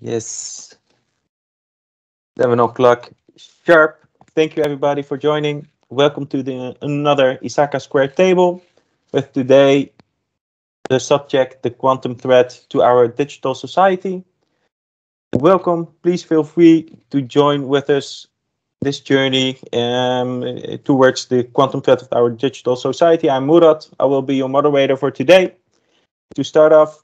Yes, 11 o'clock sharp. Thank you everybody for joining. Welcome to another Isaka Square table with today the subject, the quantum threat to our digital society. Welcome. Please feel free to join with us this journey towards the quantum threat of our digital society. I'm Murat. I will be your moderator for today. To start off,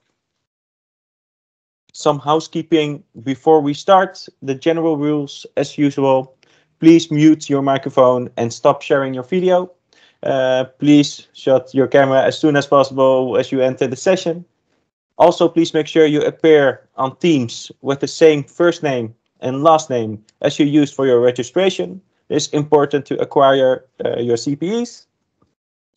some housekeeping before we start. The general rules, as usual. Please mute your microphone and stop sharing your video. Please shut your camera as soon as possible as you enter the session. Also, please make sure you appear on Teams with the same first name and last name as you used for your registration. It's important to acquire your CPEs.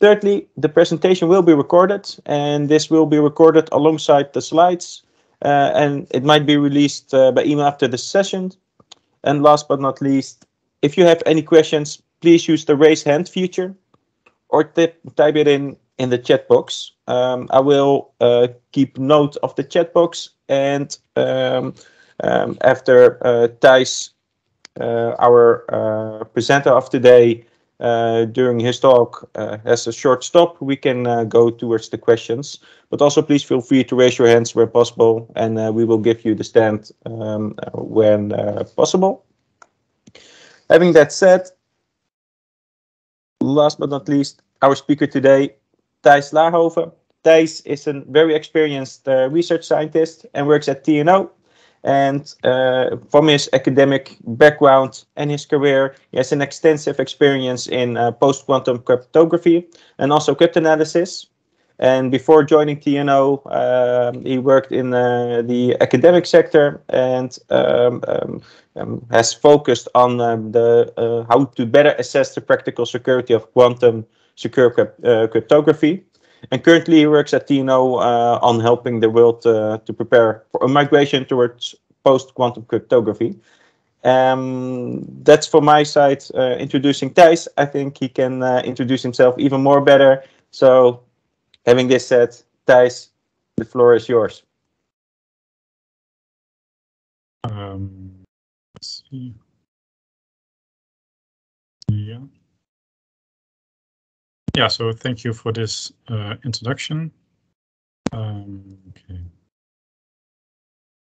Thirdly, the presentation will be recorded, and this will be recorded alongside the slides, and it might be released by email after the session. And last but not least, if you have any questions, please use the raise hand feature or type it in the chat box. I will keep note of the chat box, and after Thijs, our presenter of today, during his talk has a short stop, we can go towards the questions. But also please feel free to raise your hands where possible, and we will give you the stand when possible. Having that said, last but not least, our speaker today, Thijs Laarhoven. Thijs is a very experienced research scientist and works at TNO. And from his academic background and his career, he has an extensive experience in post-quantum cryptography and also cryptanalysis. And before joining TNO, he worked in the academic sector and has focused on how to better assess the practical security of quantum secure cryptography. And currently he works at TNO on helping the world to prepare for a migration towards post-quantum cryptography. That's from my side introducing Thijs. I think he can introduce himself even more better. So having this said, Thijs, the floor is yours. Let's see. Yeah, so thank you for this introduction. Okay.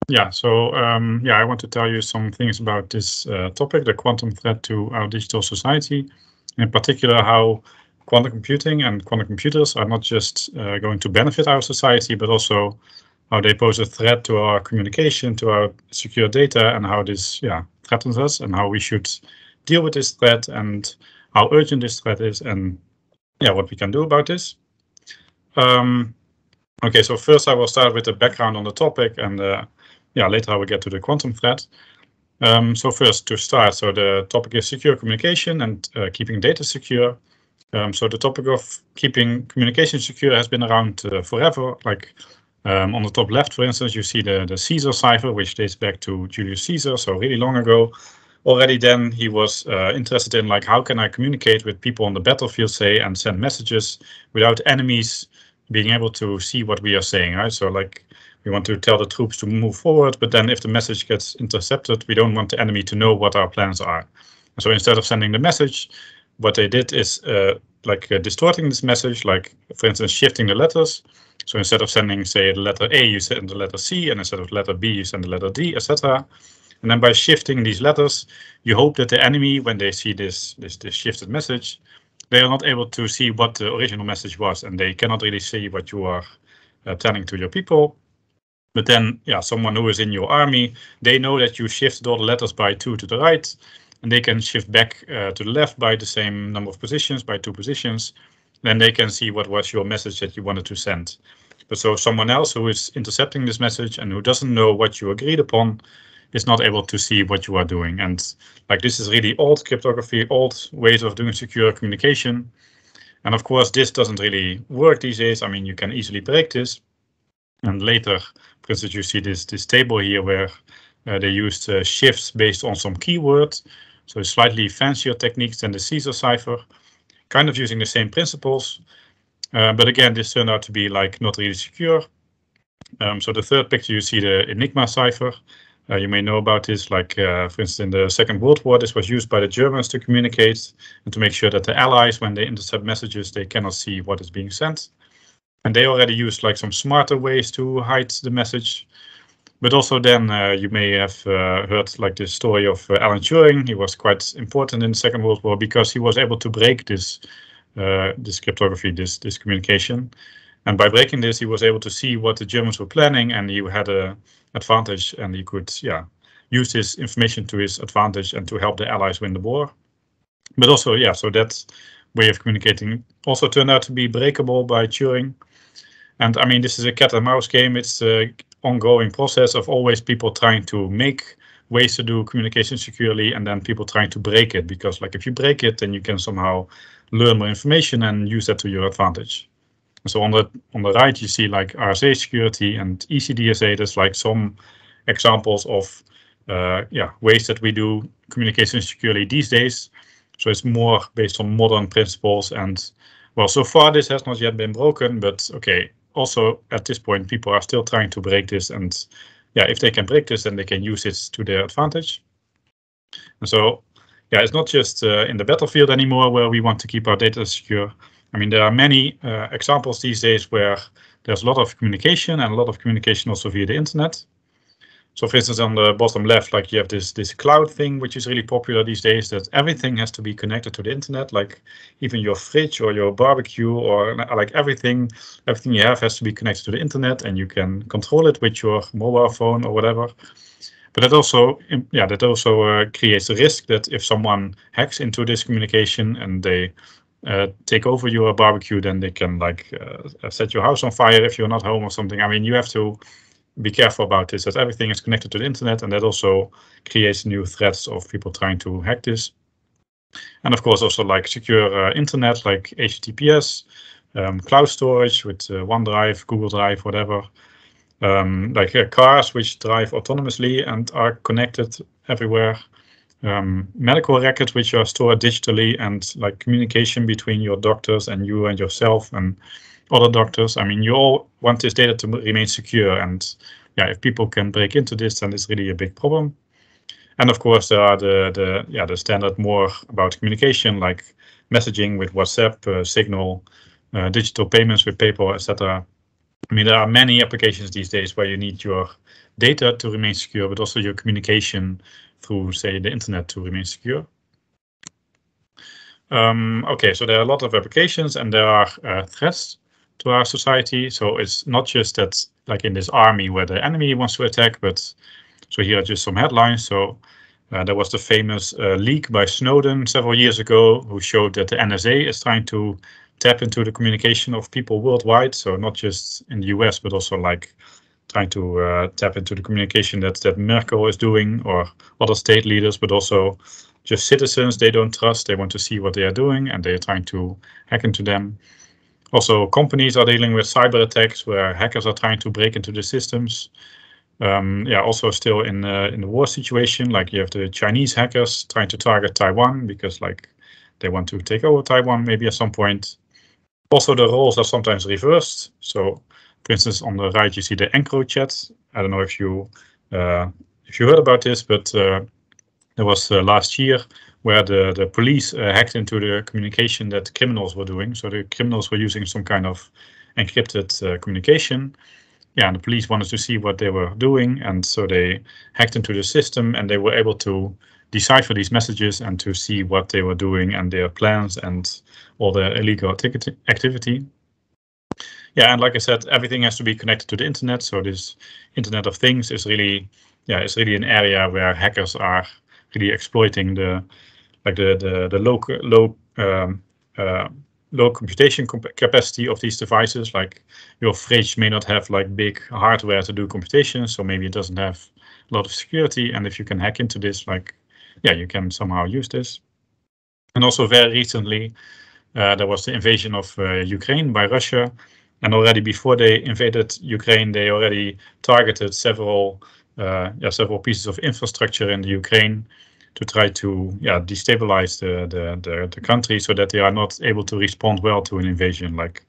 Yeah, so I want to tell you some things about this topic, the quantum threat to our digital society, in particular how quantum computing and quantum computers are not just going to benefit our society, but also how they pose a threat to our communication, to our secure data, and how this threatens us, and how we should deal with this threat, and how urgent this threat is, and what we can do about this. Okay, so first I will start with the background on the topic, and later I will get to the quantum threat. So first, to start, so the topic is secure communication and keeping data secure. So the topic of keeping communication secure has been around forever. Like on the top left, for instance, you see the Caesar cipher, which dates back to Julius Caesar, so really long ago. Already then he was interested in, like, how can I communicate with people on the battlefield, say, and send messages without enemies being able to see what we are saying, right? So like we want to tell the troops to move forward, but then if the message gets intercepted, we don't want the enemy to know what our plans are. So instead of sending the message, what they did is distorting this message, like, for instance, shifting the letters. So instead of sending, say, the letter A, you send the letter C, and instead of letter B, you send the letter D, etc. And then by shifting these letters, you hope that the enemy, when they see this shifted message, they are not able to see what the original message was, and they cannot really see what you are telling to your people. But then, someone who is in your army, they know that you shifted all the letters by 2 to the right, and they can shift back to the left by the same number of positions, by 2 positions. Then they can see what was your message that you wanted to send. But so someone else who is intercepting this message and who doesn't know what you agreed upon is not able to see what you are doing. And like, this is really old cryptography, old ways of doing secure communication. And of course, this doesn't really work these days. I mean, you can easily break this. And later, for instance, you see this table here where they used shifts based on some keywords. So slightly fancier techniques than the Caesar cipher, kind of using the same principles. But again, this turned out to be like not really secure. So the third picture, you see the Enigma Cipher. You may know about this, like, for instance, in the Second World War, this was used by the Germans to communicate and to make sure that the Allies, when they intercept messages, they cannot see what is being sent. And they already used like some smarter ways to hide the message. But also then you may have heard like the story of Alan Turing. He was quite important in the Second World War because he was able to break this cryptography, this communication. And by breaking this, he was able to see what the Germans were planning, and he had an advantage, and he could, use this information to his advantage and to help the Allies win the war. But also, so that way of communicating also turned out to be breakable by Turing. And I mean, this is a cat and mouse game. It's an ongoing process of always people trying to make ways to do communication securely, and then people trying to break it, because like if you break it, then you can somehow learn more information and use that to your advantage. So on the right, you see like RSA security and ECDSA. There's like some examples of ways that we do communication securely these days. So it's more based on modern principles. And well, so far this has not yet been broken, but okay. Also at this point, people are still trying to break this, and if they can break this, then they can use it to their advantage. And so it's not just in the battlefield anymore where we want to keep our data secure. I mean, there are many examples these days where there's a lot of communication, and a lot of communication also via the internet. So for instance, on the bottom left, like you have this cloud thing, which is really popular these days, that everything has to be connected to the internet, like even your fridge or your barbecue, or like everything you have has to be connected to the internet, and you can control it with your mobile phone or whatever. But that also, creates a risk that if someone hacks into this communication and they take over your barbecue, then they can like set your house on fire if you're not home or something. I mean, you have to be careful about this, that everything is connected to the internet, and that also creates new threats of people trying to hack this. And of course, also like secure internet, like HTTPS, cloud storage with OneDrive, Google Drive, whatever. Like cars which drive autonomously and are connected everywhere. Medical records which are stored digitally, and like communication between your doctors and you and yourself and other doctors. I mean, you all want this data to remain secure, and if people can break into this, then it's really a big problem. And of course, there are the standard more about communication, like messaging with WhatsApp, Signal, digital payments with PayPal, etc. I mean, there are many applications these days where you need your data to remain secure, but also your communication through, say, the internet to remain secure. Okay, so there are a lot of applications, and there are threats to our society. So it's not just that, like in this army where the enemy wants to attack, but so here are just some headlines. So there was the famous leak by Snowden several years ago, who showed that the NSA is trying to tap into the communication of people worldwide. So not just in the US, but also like trying to tap into the communication that Merkel is doing, or other state leaders, but also just citizens they don't trust. They want to see what they are doing, and they're trying to hack into them. Also, companies are dealing with cyber attacks where hackers are trying to break into the systems. Also still in the war situation, like you have the Chinese hackers trying to target Taiwan because like they want to take over Taiwan maybe at some point. Also, the roles are sometimes reversed. So, for instance, on the right you see the EncroChat. I don't know if you heard about this, but there was last year where the police hacked into the communication that criminals were doing. So the criminals were using some kind of encrypted communication. And the police wanted to see what they were doing, and so they hacked into the system, and they were able to decipher these messages and to see what they were doing and their plans and all the illegal activity. And like I said, everything has to be connected to the internet. So this Internet of Things is really, it's really an area where hackers are really exploiting the low computation capacity of these devices. Like your fridge may not have like big hardware to do computation, so maybe it doesn't have a lot of security. And if you can hack into this, like, you can somehow use this. And also very recently, there was the invasion of Ukraine by Russia. And already before they invaded Ukraine, they already targeted several pieces of infrastructure in the Ukraine to try to destabilize the country so that they are not able to respond well to an invasion. Like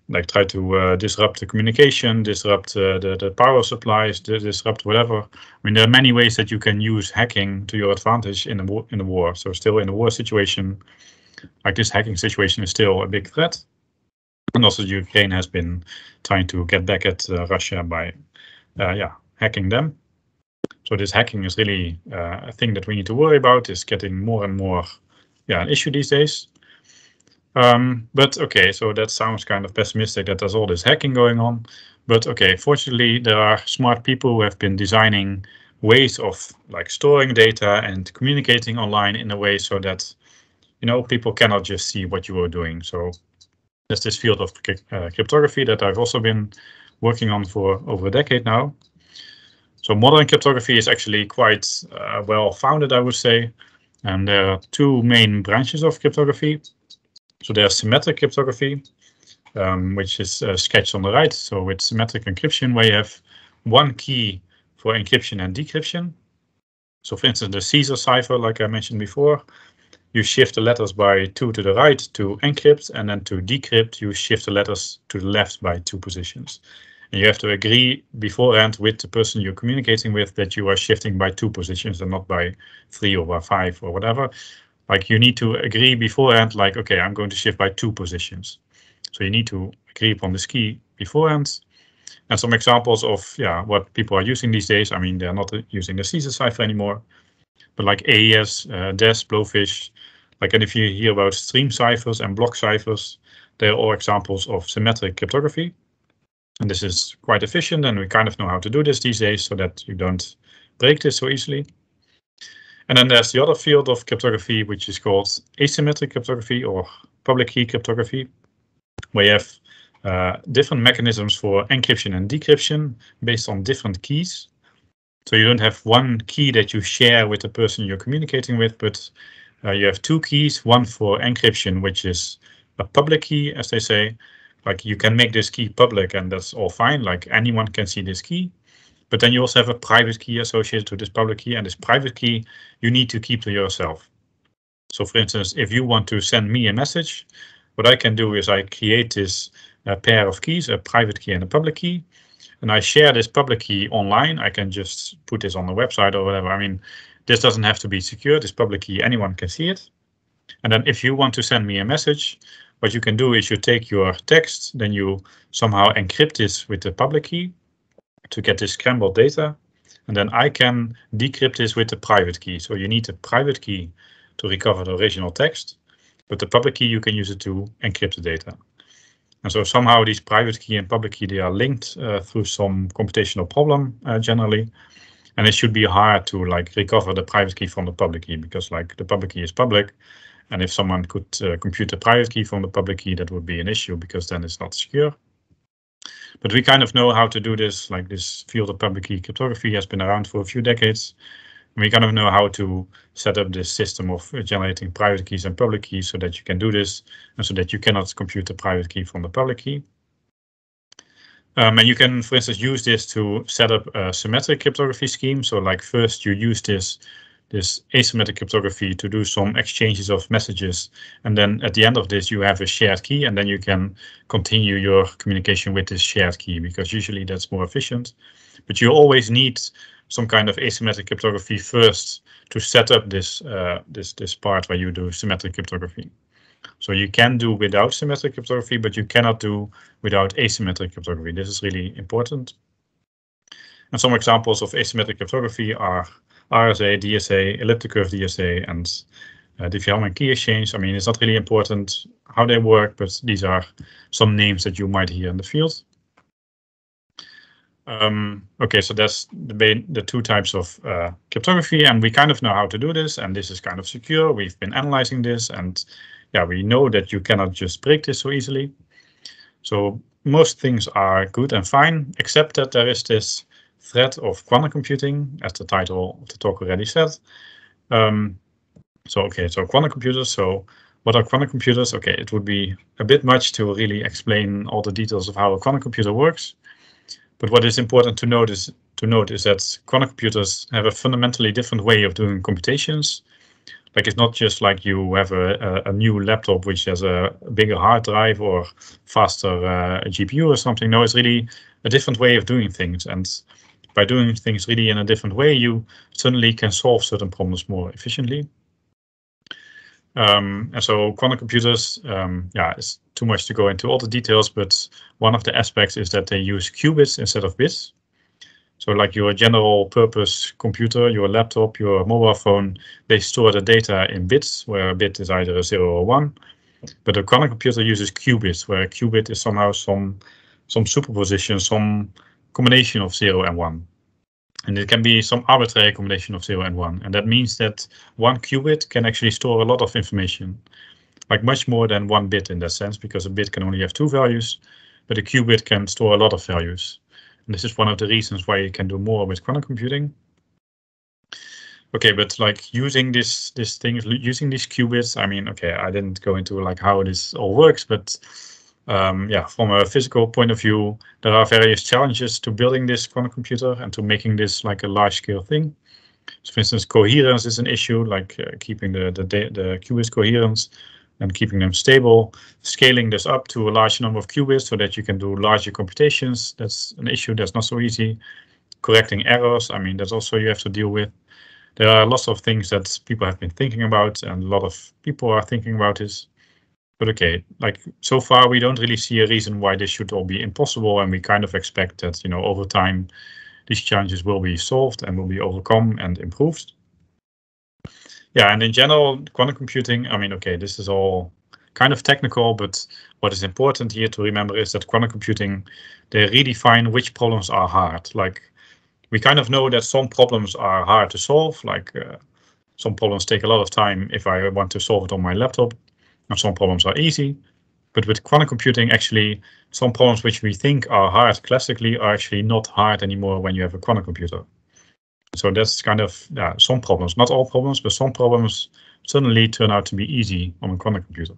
like try to disrupt the communication, disrupt the power supplies, disrupt whatever. I mean, there are many ways that you can use hacking to your advantage in the war. So still in a war situation, like this hacking situation is still a big threat. And also Ukraine has been trying to get back at Russia by hacking them. So this hacking is really a thing that we need to worry about. Is getting more and more an issue these days. But okay, so that sounds kind of pessimistic that there's all this hacking going on. But okay, fortunately, there are smart people who have been designing ways of like storing data and communicating online in a way so that, you know, people cannot just see what you are doing. So there's this field of cryptography that I've also been working on for over a decade now. So modern cryptography is actually quite well founded, I would say. And there are two main branches of cryptography. So there's symmetric cryptography, which is sketched on the right. So with symmetric encryption, where you have one key for encryption and decryption. So for instance, the Caesar cipher, like I mentioned before, you shift the letters by 2 to the right to encrypt, and then to decrypt, you shift the letters to the left by 2 positions. And you have to agree beforehand with the person you're communicating with that you are shifting by 2 positions and not by 3 or by 5 or whatever. Like you need to agree beforehand, like, okay, I'm going to shift by 2 positions. So you need to agree upon this key beforehand. And some examples of what people are using these days. I mean, they're not using the Caesar cipher anymore, but like AES, DES, Blowfish, like, and if you hear about stream ciphers and block ciphers, they're all examples of symmetric cryptography. And this is quite efficient, and we kind of know how to do this these days so that you don't break this so easily. And then there's the other field of cryptography, which is called asymmetric cryptography or public key cryptography, where you have different mechanisms for encryption and decryption based on different keys. So you don't have one key that you share with the person you're communicating with, but you have 2 keys, one for encryption, which is a public key, as they say. Like you can make this key public and that's all fine, like anyone can see this key. But then you also have a private key associated to this public key, and this private key you need to keep to yourself. So for instance, if you want to send me a message, what I can do is I create this pair of keys, a private key and a public key, and I share this public key online. I can just put this on the website or whatever. I mean, this doesn't have to be secure. This public key, anyone can see it. And then if you want to send me a message, what you can do is you take your text, then you somehow encrypt this with the public key to get this scrambled data, and then I can decrypt this with the private key. So you need a private key to recover the original text, but the public key you can use it to encrypt the data. And so somehow these private key and public key, they are linked through some computational problem generally, and it should be hard to like recover the private key from the public key, because like the public key is public, and if someone could compute the private key from the public key, that would be an issue because then it's not secure. But we kind of know how to do this, like this field of public key cryptography has been around for a few decades. And we kind of know how to set up this system of generating private keys and public keys so that you can do this and so that you cannot compute the private key from the public key. And you can, for instance, use this to set up a symmetric cryptography scheme. So like first you use this asymmetric cryptography to do some exchanges of messages, and then at the end of this you have a shared key, and then you can continue your communication with this shared key, because usually that's more efficient. But you always need some kind of asymmetric cryptography first to set up this this part where you do symmetric cryptography. So you can do without symmetric cryptography, but you cannot do without asymmetric cryptography. This is really important. And some examples of asymmetric cryptography are RSA, DSA, elliptic curve DSA, and Diffie-Hellman key exchange. I mean, it's not really important how they work, but these are some names that you might hear in the field. Okay, so that's the 2 types of cryptography, and we kind of know how to do this, and this is kind of secure. We've been analyzing this, and yeah, we know that you cannot just break this so easily. So most things are good and fine, except that there is this threat of quantum computing, as the title of the talk already said. So quantum computers. So what are quantum computers? Okay, it would be a bit much to really explain all the details of how a quantum computer works. But what is important to note is that quantum computers have a fundamentally different way of doing computations. Like it's not just like you have a new laptop which has a bigger hard drive or faster GPU or something. No, it's really a different way of doing things. And by doing things really in a different way, you suddenly can solve certain problems more efficiently. And so quantum computers, yeah, it's too much to go into all the details, but one of the aspects is that they use qubits instead of bits. So like your general purpose computer, your laptop, your mobile phone, they store the data in bits, where a bit is either a 0 or 1. But a quantum computer uses qubits, where a qubit is somehow some superposition, some combination of 0 and 1. And it can be some arbitrary combination of 0 and 1. And that means that one qubit can actually store a lot of information, like much more than one bit in that sense, because a bit can only have 2 values, but a qubit can store a lot of values. And this is one of the reasons why you can do more with quantum computing. Okay, but like using these qubits, I mean, okay, I didn't go into like how this all works, but yeah, from a physical point of view, there are various challenges to building this quantum computer and to making this like a large-scale thing. So, for instance, coherence is an issue, like keeping the qubits coherence and keeping them stable. Scaling this up to a large number of qubits so that you can do larger computations, that's an issue that's not so easy. Correcting errors, I mean, that's also you have to deal with. There are lots of things that people have been thinking about, and a lot of people are thinking about this. But okay, like so far we don't really see a reason why this should all be impossible, and we kind of expect that, you know, over time these challenges will be solved and will be overcome and improved. Yeah, and in general, quantum computing, I mean, okay, this is all kind of technical, but what is important here to remember is that quantum computing, they redefine which problems are hard. Like we kind of know that some problems are hard to solve, like some problems take a lot of time if I want to solve it on my laptop, and some problems are easy. But with quantum computing, actually, some problems which we think are hard classically are actually not hard anymore when you have a quantum computer. So that's kind of some problems, not all problems, but some problems suddenly turn out to be easy on a quantum computer.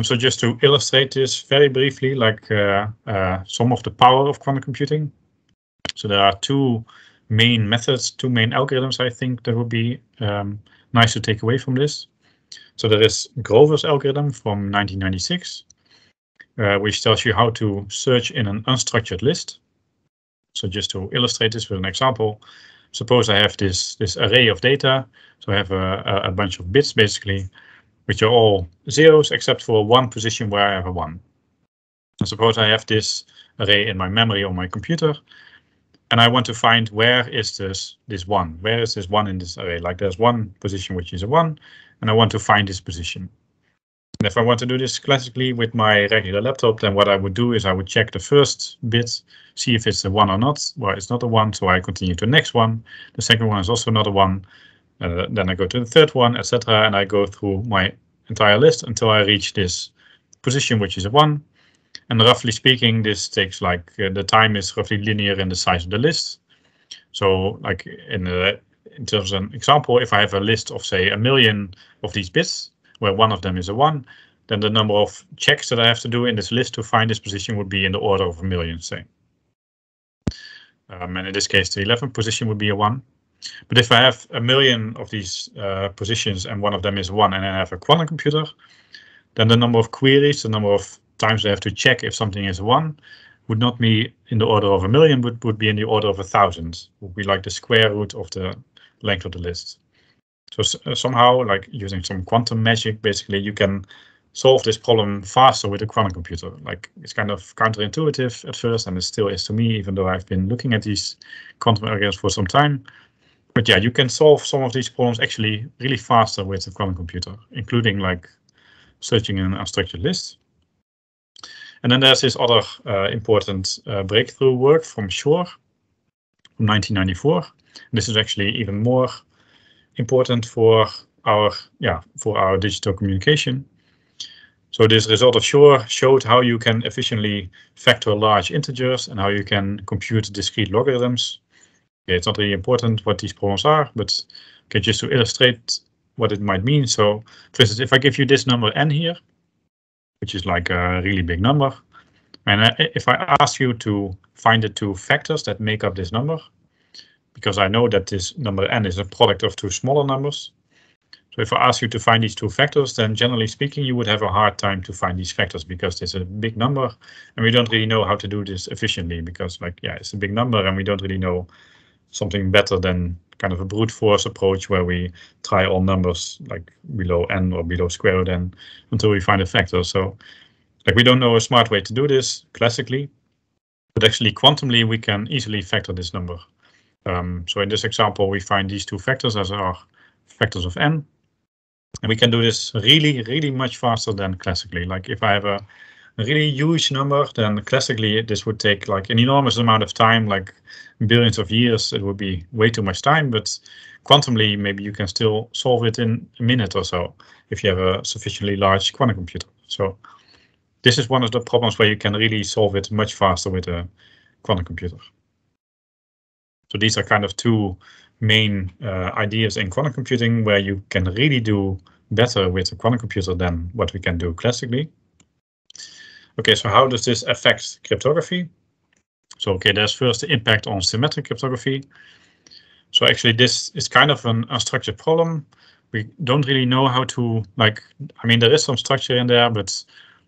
So just to illustrate this very briefly, like some of the power of quantum computing. So there are two main methods, two main algorithms, I think, that would be nice to take away from this. So there is Grover's algorithm from 1996, which tells you how to search in an unstructured list. So just to illustrate this with an example, suppose I have this array of data. So I have a bunch of bits, basically, which are all zeros except for one position where I have a 1. And suppose I have this array in my memory on my computer, and I want to find where is this 1? Where is this 1 in this array? Like there's one position which is a 1, and I want to find this position. And if I want to do this classically with my regular laptop, then what I would do is I would check the first bit, see if it's a 1 or not. Well, it's not a 1, so I continue to the next one. The second one is also not a 1. Then I go to the third one, etc. And I go through my entire list until I reach this position, which is a 1. And roughly speaking, this takes like the time is roughly linear in the size of the list. So like in terms of an example, if I have a list of say 1,000,000 of these bits, where one of them is a 1, then the number of checks that I have to do in this list to find this position would be in the order of 1,000,000, say. And in this case, the 11th position would be a 1. But if I have 1,000,000 of these positions and one of them is 1, and I have a quantum computer, then the number of queries, the number of times I have to check if something is a 1, would not be in the order of 1,000,000, but would be in the order of 1,000. Would be like the square root of the length of the list. So somehow, like using some quantum magic, basically you can solve this problem faster with a quantum computer. Like it's kind of counterintuitive at first, and it still is to me, even though I've been looking at these quantum algorithms for some time. But yeah, you can solve some of these problems actually really faster with a quantum computer, including like searching in an unstructured list. And then there's this other important breakthrough work from Shor from 1994. This is actually even more important for our digital communication. So this result of Shor showed how you can efficiently factor large integers and how you can compute discrete logarithms. Okay, it's not really important what these problems are, but okay, just to illustrate what it might mean. So for instance, if I give you this number n here, which is like a really big number, and if I ask you to find the two factors that make up this number, because I know that this number n is a product of two smaller numbers. So if I ask you to find these two factors, then generally speaking, you would have a hard time to find these factors because it's a big number and we don't really know how to do this efficiently because it's a big number and we don't really know something better than kind of a brute force approach where we try all numbers like below n or below square root n until we find a factor. So we don't know a smart way to do this classically, but actually quantumly we can easily factor this number. So in this example, we find these two factors as our factors of n. And we can do this really, really much faster than classically. Like if I have a really huge number, then classically this would take like an enormous amount of time, like billions of years. It would be way too much time, but quantumly, maybe you can still solve it in a minute or so if you have a sufficiently large quantum computer. So this is one of the problems where you can really solve it much faster with a quantum computer. So these are kind of two main ideas in quantum computing where you can really do better with a quantum computer than what we can do classically. Okay, so how does this affect cryptography? So, okay, there's first the impact on symmetric cryptography. So actually this is kind of an unstructured problem. We don't really know how to, there is some structure in there, but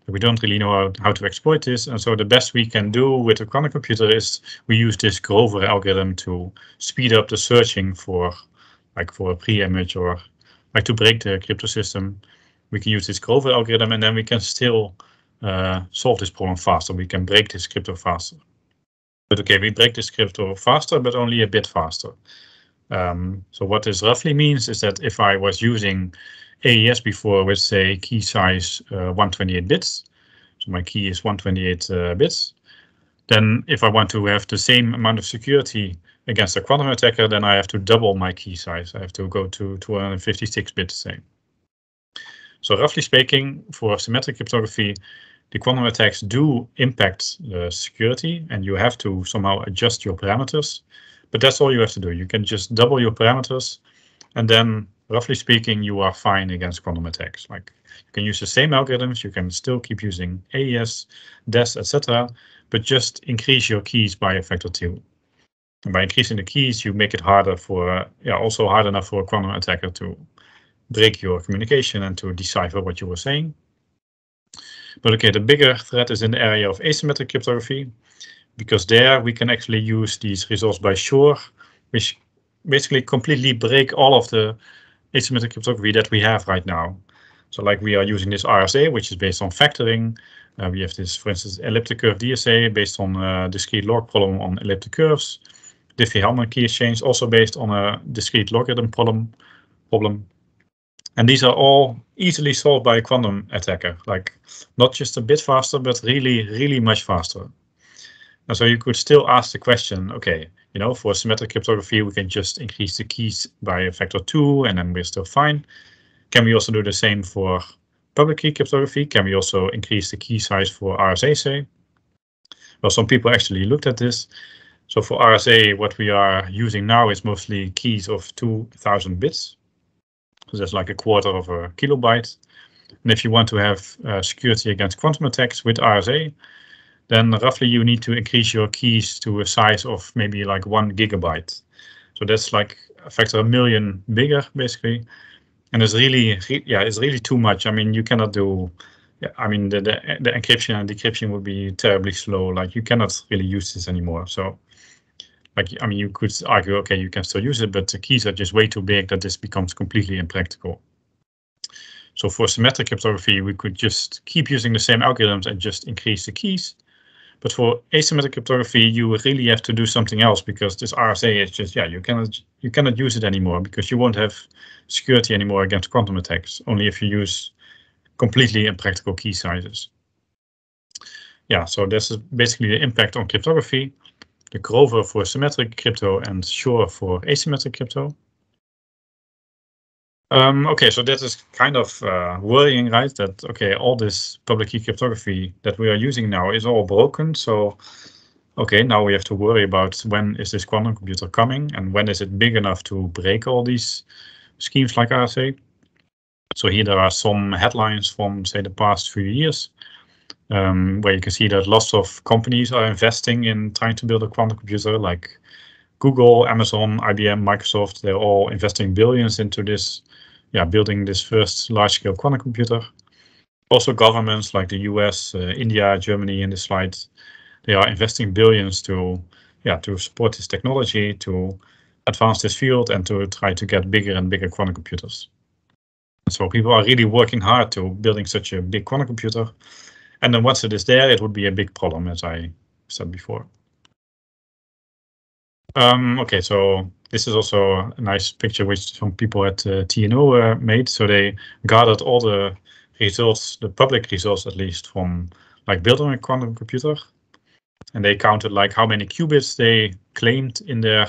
we don't really know how to exploit this. And so the best we can do with a quantum computer is we use this Grover algorithm to speed up the searching for a pre-image or to break the crypto system. We can use this Grover algorithm and then we can still solve this problem faster. We can break this crypto faster. But okay, we break this crypto faster, but only a bit faster. So what this roughly means is that if I was using AES before with, say, key size 128 bits, so my key is 128 bits, then if I want to have the same amount of security against a quantum attacker, then I have to double my key size. I have to go to 256 bits, say. So roughly speaking, for symmetric cryptography, the quantum attacks do impact the security, and you have to somehow adjust your parameters. But that's all you have to do. You can just double your parameters, and then roughly speaking, you are fine against quantum attacks. Like you can use the same algorithms, you can still keep using AES, DES, etc., but just increase your keys by a factor 2. And by increasing the keys, you make it harder for, also hard enough for a quantum attacker to break your communication and to decipher what you were saying. But okay, the bigger threat is in the area of asymmetric cryptography, because there we can actually use these results by Shor, which basically completely break all of the asymmetric cryptography that we have right now. So like we are using this RSA, which is based on factoring. We have this, for instance, elliptic curve DSA based on a discrete log problem on elliptic curves. Diffie-Hellman key exchange also based on a discrete logarithm problem. And these are all easily solved by a quantum attacker, like not just a bit faster, but really, really much faster. And so you could still ask the question, okay, for symmetric cryptography, we can just increase the keys by a factor 2 and then we're still fine. Can we also do the same for public key cryptography? Can we also increase the key size for RSA, say? Well, some people actually looked at this. So for RSA, what we are using now is mostly keys of 2000 bits. So that's like a quarter of a kilobyte. And if you want to have security against quantum attacks with RSA, then roughly you need to increase your keys to a size of maybe like 1 gigabyte. So that's like a factor 1,000,000 bigger, basically. And it's really too much. I mean, you cannot do, the encryption and decryption would be terribly slow. Like you cannot really use this anymore. So you could argue, okay, you can still use it, but the keys are just way too big that this becomes completely impractical. So for symmetric cryptography, we could just keep using the same algorithms and just increase the keys. But for asymmetric cryptography, you really have to do something else because this RSA is just, you cannot use it anymore because you won't have security anymore against quantum attacks, only if you use completely impractical key sizes. Yeah, so this is basically the impact on cryptography. The Grover for symmetric crypto and Shor for asymmetric crypto. Okay, so that is kind of worrying, right? That, okay, all this public key cryptography that we are using now is all broken. So, okay, now we have to worry about when is this quantum computer coming and when is it big enough to break all these schemes like RSA. So here there are some headlines from, say, the past few years. Where you can see that lots of companies are investing in trying to build a quantum computer, like Google, Amazon, IBM, Microsoft, they're all investing billions into this, building this first large-scale quantum computer. Also governments like the US, India, Germany in the slide, they are investing billions to support this technology, to advance this field and to try to get bigger and bigger quantum computers. So people are really working hard to building such a big quantum computer. And then once it is there, it would be a big problem, as I said before. Okay, so this is also a nice picture which some people at TNO made. So they gathered all the results, the public results at least, from like building a quantum computer. And they counted like how many qubits they claimed in their,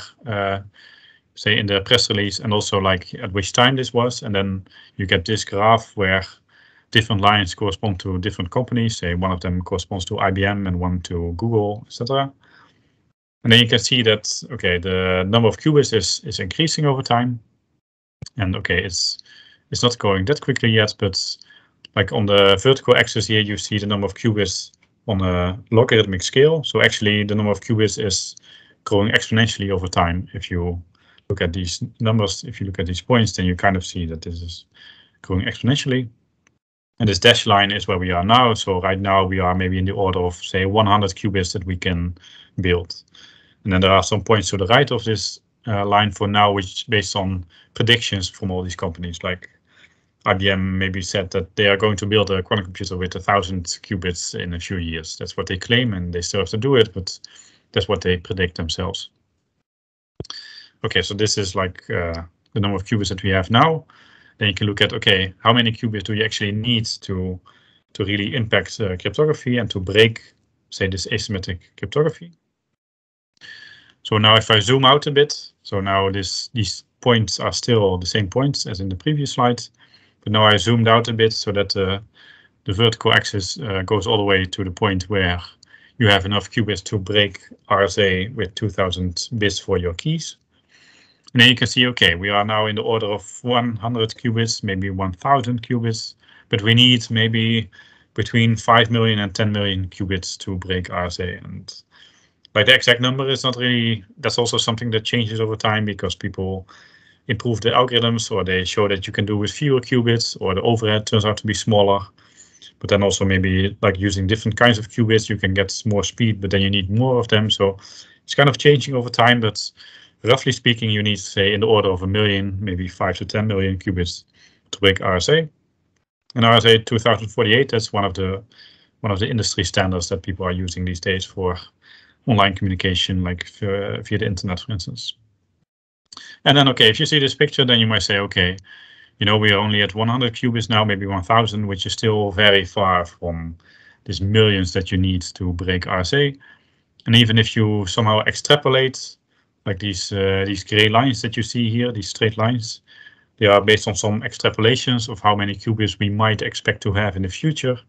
say in their press release, and also like at which time this was. And then you get this graph where different lines correspond to different companies. Say one of them corresponds to IBM and one to Google, etc. And then you can see that, okay, the number of qubits is increasing over time. And okay, it's not going that quickly yet, but like on the vertical axis here, you see the number of qubits on a logarithmic scale. So actually the number of qubits is growing exponentially over time. If you look at these numbers, if you look at these points, then you kind of see that this is growing exponentially. And this dashed line is where we are now. So right now we are maybe in the order of, say, 100 qubits that we can build. And then there are some points to the right of this line for now, which is based on predictions from all these companies. Like IBM maybe said that they are going to build a quantum computer with 1,000 qubits in a few years. That's what they claim, and they still have to do it, but that's what they predict themselves. Okay, so this is like the number of qubits that we have now. Then you can look at, okay, how many qubits do you actually need to really impact cryptography and to break, say, this asymmetric cryptography. So now if I zoom out a bit, so now these points are still the same points as in the previous slide, but now I zoomed out a bit so that the vertical axis goes all the way to the point where you have enough qubits to break RSA with 2000 bits for your keys. And then you can see, okay, we are now in the order of 100 qubits, maybe 1000 qubits, but we need maybe between 5 million and 10 million qubits to break RSA. And like the exact number is not really, that's also something that changes over time because people improve the algorithms, or they show that you can do with fewer qubits, or the overhead turns out to be smaller. But then also maybe like using different kinds of qubits, you can get more speed, but then you need more of them. So it's kind of changing over time, but roughly speaking, you need, say, in the order of 1 million, maybe 5 to 10 million qubits to break RSA. And RSA 2048, that's one of the industry standards that people are using these days for online communication, like via the internet, for instance. And then, okay, if you see this picture, then you might say, okay, you know, we are only at 100 qubits now, maybe 1000, which is still very far from these millions that you need to break RSA. And even if you somehow extrapolate, like these gray lines that you see here, these straight lines, they are based on some extrapolations of how many qubits we might expect to have in the future.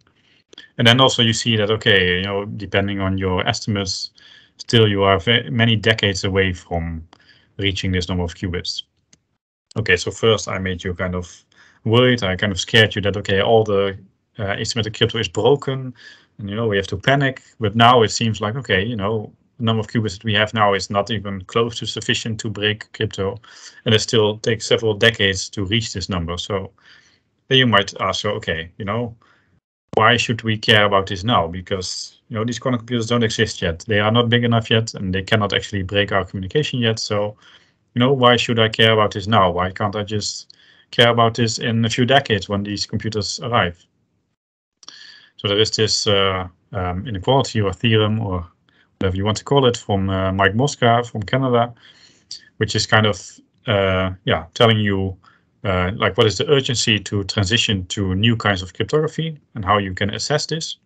And then also you see that, okay, you know, depending on your estimates, still you are many decades away from reaching this number of qubits. Okay, so first I made you kind of worried. I kind of scared you that, okay, all the asymmetric crypto is broken and, you know, we have to panic. But now it seems like, okay, you know, the number of qubits that we have now is not even close to sufficient to break crypto. And it still takes several decades to reach this number. So then you might ask, okay, you know, why should we care about this now? Because, you know, these quantum computers don't exist yet. They are not big enough yet, and they cannot actually break our communication yet. So, you know, why should I care about this now? Why can't I just care about this in a few decades when these computers arrive? So there is this inequality or theorem, or whatever you want to call it, from Mike Mosca from Canada, which is kind of, telling you like what is the urgency to transition to new kinds of cryptography and how you can assess this.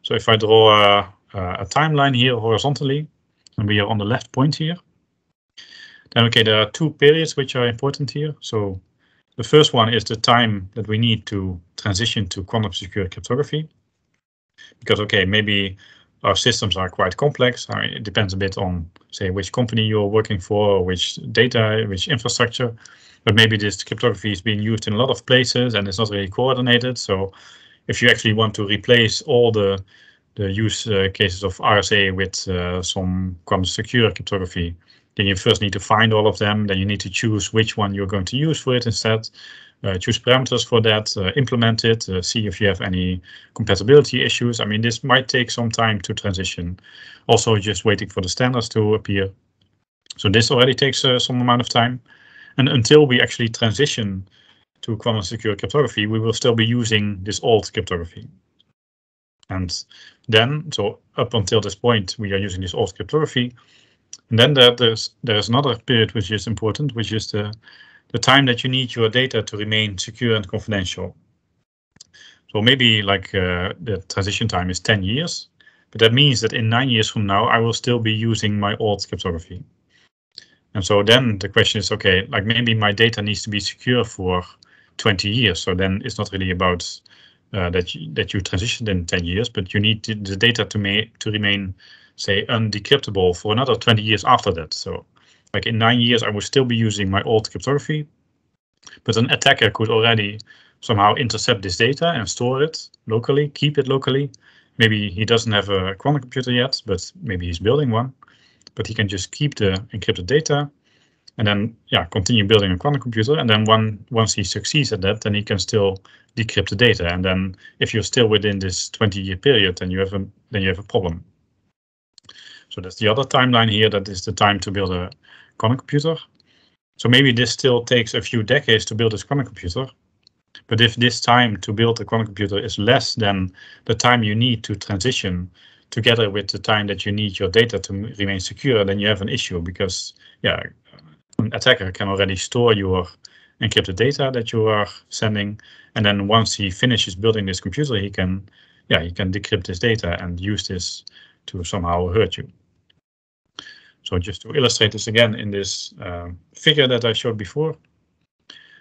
So if I draw a timeline here horizontally, and we are on the left point here, then okay, there are two periods which are important here. So the first one is the time that we need to transition to quantum secure cryptography. Because, okay, maybe our systems are quite complex. I mean, it depends a bit on, say, which company you're working for, or which data, which infrastructure. But maybe this cryptography is being used in a lot of places and it's not really coordinated. So if you actually want to replace all the use cases of RSA with some quantum secure cryptography, then you first need to find all of them. Then you need to choose which one you're going to use for it instead. Choose parameters for that, implement it, see if you have any compatibility issues. I mean, this might take some time to transition. Also, just waiting for the standards to appear. So this already takes some amount of time. And until we actually transition to quantum secure cryptography, we will still be using this old cryptography. And then, so up until this point, we are using this old cryptography. And then there's another period which is important, which is the time that you need your data to remain secure and confidential. So maybe like the transition time is 10 years, but that means that in 9 years from now, I will still be using my old cryptography. And so then the question is, okay, like maybe my data needs to be secure for 20 years. So then it's not really about that you transitioned in 10 years, but you need the data to remain, say, undecryptable for another 20 years after that. So like in 9 years, I will still be using my old cryptography, but an attacker could already somehow intercept this data and store it locally, keep it locally. Maybe he doesn't have a quantum computer yet, but maybe he's building one. But he can just keep the encrypted data and then, yeah, continue building a quantum computer. And then once he succeeds at that, then he can still decrypt the data. And then if you're still within this 20-year period, then you have a problem. So that's the other timeline here. That is the time to build a quantum computer. So maybe this still takes a few decades to build this quantum computer. But if this time to build a quantum computer is less than the time you need to transition together with the time that you need your data to remain secure, then you have an issue because, yeah, an attacker can already store your encrypted data that you are sending. And then once he finishes building this computer, he can decrypt this data and use this to somehow hurt you. So just to illustrate this again in this figure that I showed before.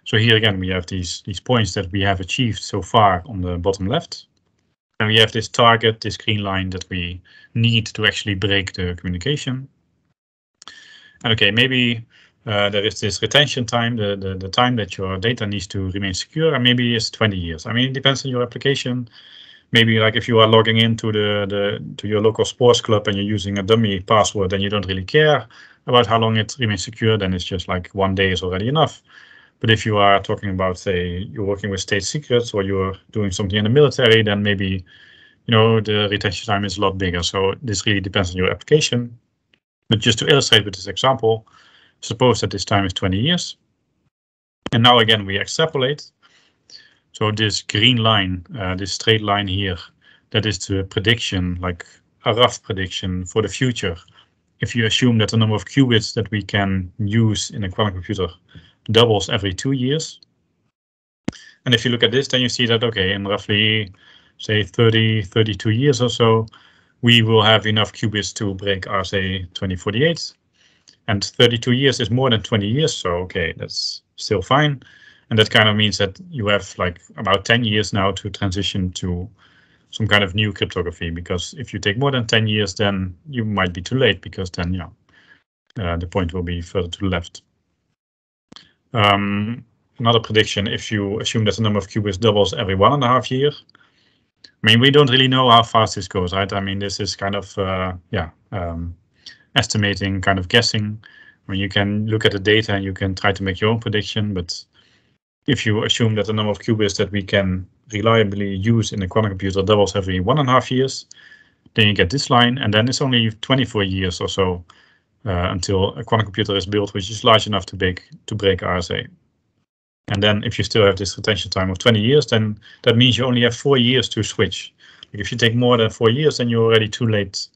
So here again, we have these points that we have achieved so far on the bottom left. And we have this target, this green line that we need to actually break the communication. And okay, maybe there is this retention time, the time that your data needs to remain secure, and maybe it's 20 years. I mean, it depends on your application. Maybe like if you are logging into to your local sports club and you're using a dummy password and you don't really care about how long it remains secure, then it's just like 1 day is already enough. But if you are talking about, say, you're working with state secrets or you're doing something in the military, then maybe, you know, the retention time is a lot bigger. So this really depends on your application. But just to illustrate with this example, suppose that this time is 20 years. And now again, we extrapolate. So this green line, this straight line here, that is the prediction, like a rough prediction for the future. If you assume that the number of qubits that we can use in a quantum computer doubles every 2 years. And if you look at this, then you see that, okay, in roughly, say, 32 years or so, we will have enough qubits to break RSA 2048. And 32 years is more than 20 years, so okay, that's still fine. And that kind of means that you have like about 10 years now to transition to some kind of new cryptography, because if you take more than 10 years, then you might be too late, because then, you know, the point will be further to the left. Another prediction, if you assume that the number of qubits doubles every 1.5 years, I mean, we don't really know how fast this goes, right? I mean, this is kind of, estimating, kind of guessing. I mean, you can look at the data and you can try to make your own prediction, but if you assume that the number of qubits that we can reliably use in a quantum computer doubles every 1.5 years, then you get this line, and then it's only 24 years or so until a quantum computer is built which is large enough to break RSA. And then if you still have this retention time of 20 years, then that means you only have 4 years to switch. Like if you take more than 4 years, then you're already too late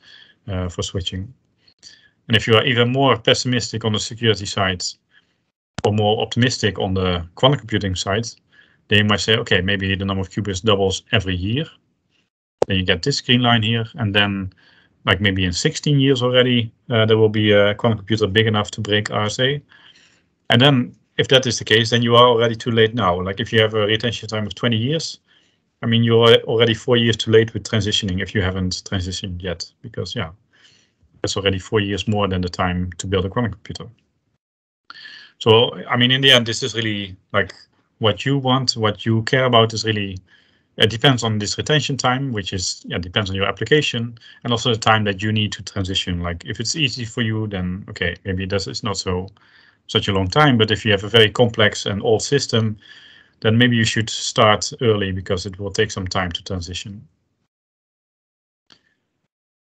for switching. And if you are even more pessimistic on the security side or more optimistic on the quantum computing side, then you might say, okay, maybe the number of qubits doubles every year. Then you get this green line here, and then like maybe in 16 years already, there will be a quantum computer big enough to break RSA. And then if that is the case, then you are already too late now. Like if you have a retention time of 20 years, I mean, you're already 4 years too late with transitioning if you haven't transitioned yet, because yeah, that's already 4 years more than the time to build a quantum computer. So, I mean, in the end, this is really like what you want, what you care about is really It depends on this retention time, which is, depends on your application, and also the time that you need to transition. Like if it's easy for you, then okay, maybe this is not such a long time. But if you have a very complex and old system, then maybe you should start early because it will take some time to transition.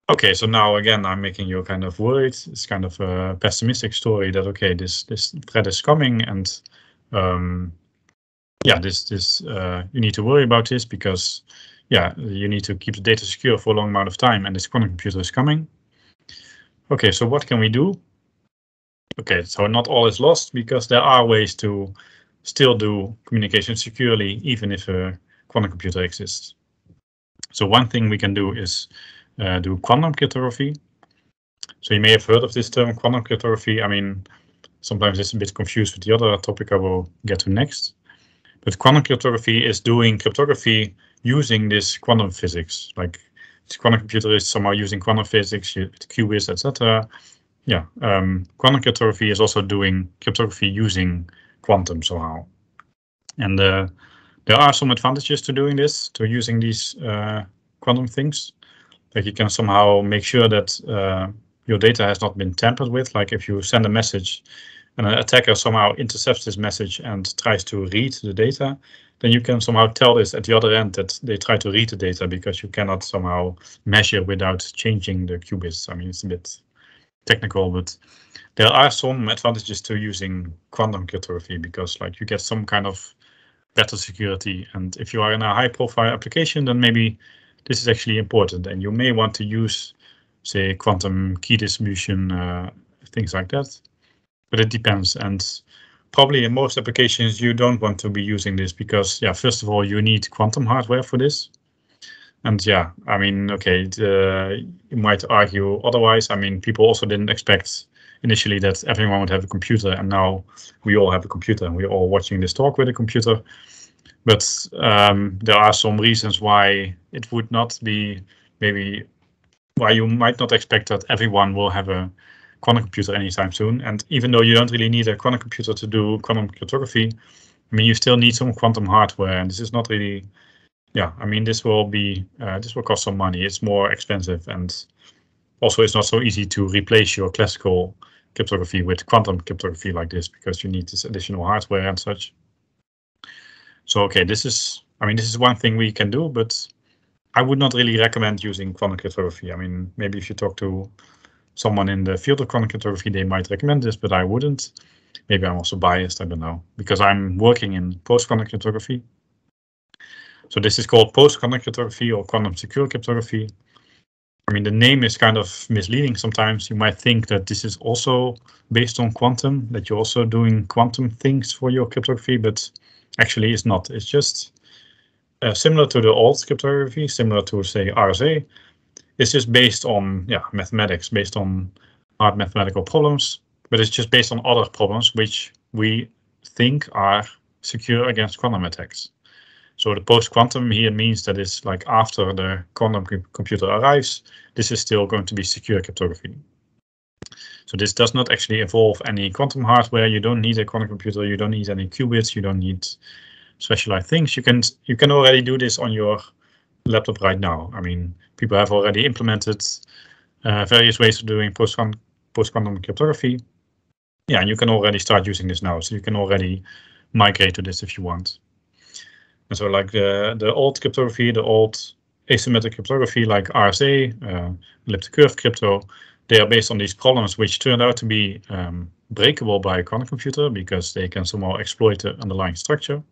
Okay, so now again, I'm making you kind of worried. It's kind of a pessimistic story that, okay, this threat is coming, and you need to worry about this because, you need to keep the data secure for a long amount of time, and this quantum computer is coming. Okay, so what can we do? Okay, so not all is lost because there are ways to still do communication securely, even if a quantum computer exists. So one thing we can do is do quantum cryptography. So you may have heard of this term, quantum cryptography. I mean, sometimes it's a bit confused with the other topic I will get to next. But quantum cryptography is doing cryptography using this quantum physics. Like this quantum computer is somehow using quantum physics, qubits, etc. Quantum cryptography is also doing cryptography using quantum somehow. And there are some advantages to doing this, to using these quantum things. Like you can somehow make sure that your data has not been tampered with. Like if you send a message and an attacker somehow intercepts this message and tries to read the data, then you can somehow tell this at the other end that they try to read the data because you cannot somehow measure without changing the qubits. I mean, it's a bit technical, but there are some advantages to using quantum cryptography because like you get some kind of better security. And if you are in a high profile application, then maybe this is actually important and you may want to use, say, quantum key distribution, things like that. But it depends. And probably in most applications, you don't want to be using this because, first of all, you need quantum hardware for this. And I mean, okay, you might argue otherwise. I mean, people also didn't expect initially that everyone would have a computer, and now we all have a computer and we're all watching this talk with a computer. But there are some reasons why it would not be, maybe why you might not expect that everyone will have a quantum computer anytime soon. And even though you don't really need a quantum computer to do quantum cryptography, I mean, you still need some quantum hardware, and this is not really, I mean, this will cost some money. It's more expensive, and also it's not so easy to replace your classical cryptography with quantum cryptography like this because you need this additional hardware and such. So, okay, this is one thing we can do, but I would not really recommend using quantum cryptography. I mean, maybe if you talk to someone in the field of quantum cryptography, they might recommend this, but I wouldn't. Maybe I'm also biased, I don't know, because I'm working in post-quantum cryptography. So this is called post-quantum cryptography or quantum secure cryptography. I mean, the name is kind of misleading sometimes. You might think that this is also based on quantum, that you're also doing quantum things for your cryptography, but actually it's not. It's just similar to the old cryptography, similar to, say, RSA. It's just based on mathematics, based on hard mathematical problems, but it's just based on other problems which we think are secure against quantum attacks. So the post-quantum here means that it's like after the quantum computer arrives, this is still going to be secure cryptography. So this does not actually involve any quantum hardware. You don't need a quantum computer. You don't need any qubits. You don't need specialized things. You can already do this on your laptop right now. I mean, people have already implemented various ways of doing post-quantum cryptography. And you can already start using this now. So you can already migrate to this if you want. And so like the old cryptography, the old asymmetric cryptography like RSA, elliptic curve crypto, they are based on these problems which turned out to be breakable by a quantum computer because they can somehow exploit the underlying structure.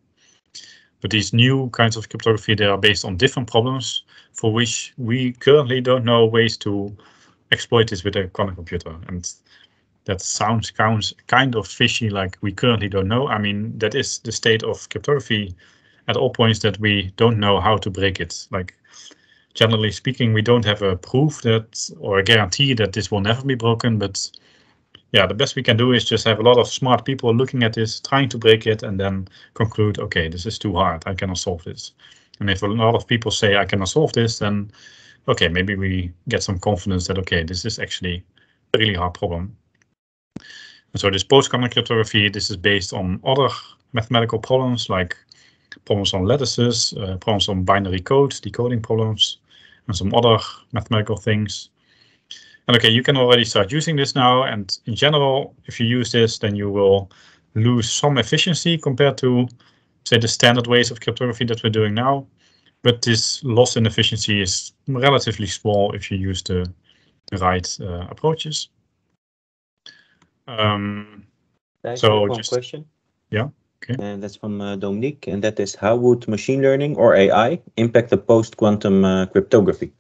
But these new kinds of cryptography, they are based on different problems for which we currently don't know ways to exploit this with a quantum computer. And that sounds kind of fishy, like we currently don't know. I mean, that is the state of cryptography at all points, that we don't know how to break it. Like, generally speaking, we don't have a proof that or a guarantee that this will never be broken. But the best we can do is just have a lot of smart people looking at this, trying to break it, and then conclude, okay, this is too hard, I cannot solve this. And if a lot of people say I cannot solve this, then okay, maybe we get some confidence that, okay, this is actually a really hard problem. And so this post-quantum cryptography, this is based on other mathematical problems like problems on lattices, problems on binary code, decoding problems, and some other mathematical things. And okay, you can already start using this now. And in general, if you use this, then you will lose some efficiency compared to, say, the standard ways of cryptography that we're doing now. But this loss in efficiency is relatively small if you use the right approaches. So one question. Yeah. Okay. And that's from Dominique, and that is, how would machine learning or AI impact the post-quantum cryptography?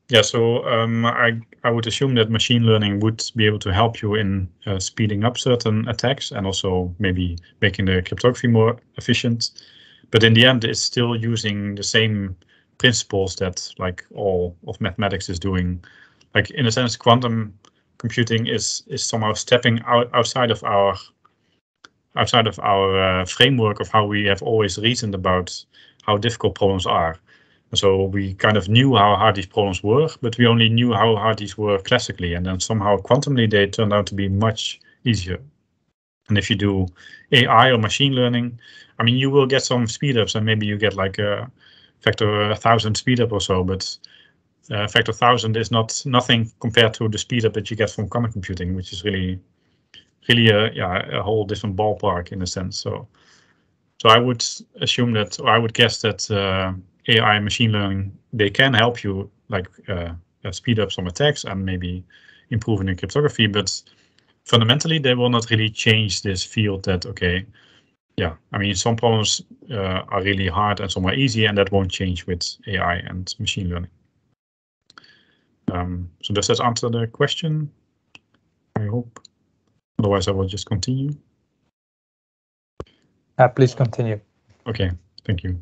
Yeah, so I would assume that machine learning would be able to help you in speeding up certain attacks and also maybe making the cryptography more efficient. But in the end, it's still using the same principles that like all of mathematics is doing. Like in a sense, quantum computing is somehow stepping outside of our framework of how we have always reasoned about how difficult problems are. So we kind of knew how hard these problems were, but we only knew how hard these were classically, and then somehow quantumly they turned out to be much easier. And if you do AI or machine learning, I mean, you will get some speedups, and maybe you get like a factor 1,000 speedup or so, but factor 1,000 is nothing compared to the speedup that you get from quantum computing, which is really a whole different ballpark in a sense. So I would assume that, or I would guess that AI and machine learning, they can help you like speed up some attacks and maybe improve in cryptography, but fundamentally they will not really change this field that, okay, yeah, I mean, some problems are really hard and some are easy, and that won't change with AI and machine learning. So does that answer the question? I hope. Otherwise, I will just continue. Please continue. Okay, thank you.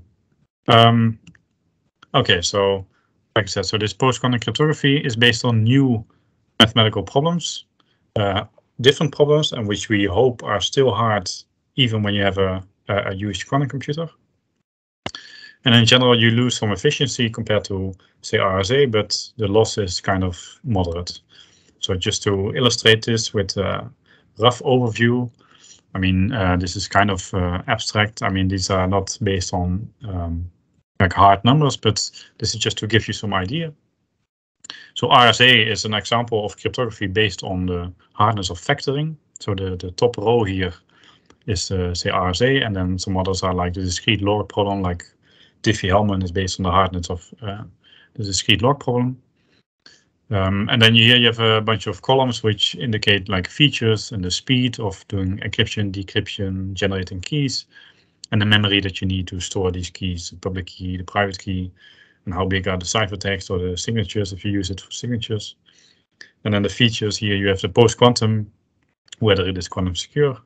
Okay, so like I said, so this post-quantum cryptography is based on new mathematical problems, different problems, and which we hope are still hard even when you have a used quantum computer. And in general, you lose some efficiency compared to, say, RSA, but the loss is kind of moderate. So just to illustrate this with a rough overview, I mean, this is kind of abstract. I mean, these are not based on like hard numbers, but this is just to give you some idea. So RSA is an example of cryptography based on the hardness of factoring. So the top row here is, say, RSA, and then some others are like the discrete log problem, like Diffie-Hellman is based on the hardness of the discrete log problem. And then here you have a bunch of columns which indicate like features and the speed of doing encryption, decryption, generating keys, and the memory that you need to store these keys, the public key, the private key, and how big are the ciphertext or the signatures if you use it for signatures. And then the features here, you have the post-quantum, whether it is quantum secure,